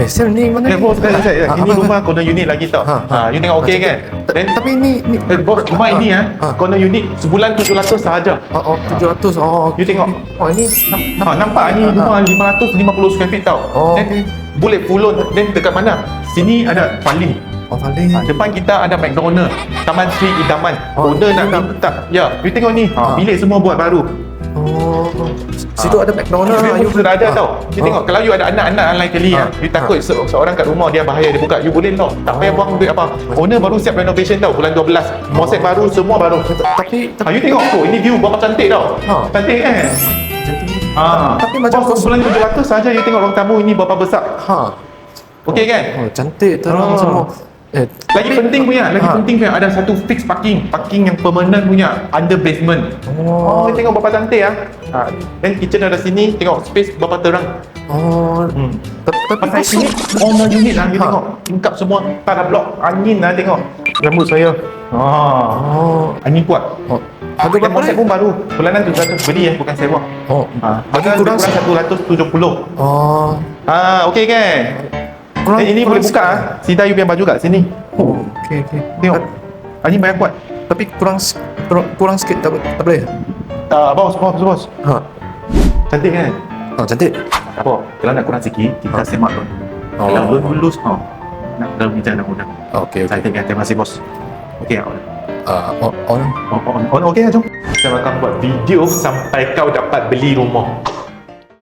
Sel ni mana ni? Bos, ini rumah corner unit lagi tau. You tengok okey kan? Then, Tapi ni bos, rumah ini corner unit sebulan 700 sahaja. 700. You tengok. Oh, ini Nampak ni rumah 550 square feet tau. Then, boleh full loan. Then dekat mana? Sini ada Fali. paling. Depan kita ada McDonald, Taman Sri Idaman. Owner nak minta. Ya, you tengok ni. Bilik semua buat baru. Situ ada McDonald. You sudah ada tau. You tengok, kalau you ada anak-anak lain kali you takut seorang kat rumah dia bahaya dia buka, you boleh lock. Tak payah buang duit apa. Owner baru siap renovation tau bulan 12. Moset baru, semua baru. Tapi You tengok tu, ini view berapa cantik tau. Cantik kan? Tapi macam bulan 700 saja you tengok ruang tamu ini berapa besar. Okey kan? Cantik terang semua. Lagi penting punya ada satu fixed parking yang permanent punya under basement. You tengok berapa cantik Then kitchen ada sini, tengok space berapa terang. Tapi sini owner unit lah, you tengok tingkap semua, tak ada blok, angin lah tengok. Rambut saya. Angin kuat. Harga Yang berapa konsep pun baru, bulanan 700 beli bukan sewa. Harga kurang 170. Okey kan? Ini boleh buka Sida you punya baju kat sini. Okey. Tengok. Angin banyak kuat. Tapi kurang sikit tak boleh. Bos. Cantik kan? Cantik. Tak apa. Kalau nak kurang sikit, kita semak dulu. Kalau lulus, nak dalam bincang undang. Okey. Cantik kan? Terima kasih bos. Okey, on. Okey, jom. Kita akan buat video sampai kau dapat beli rumah.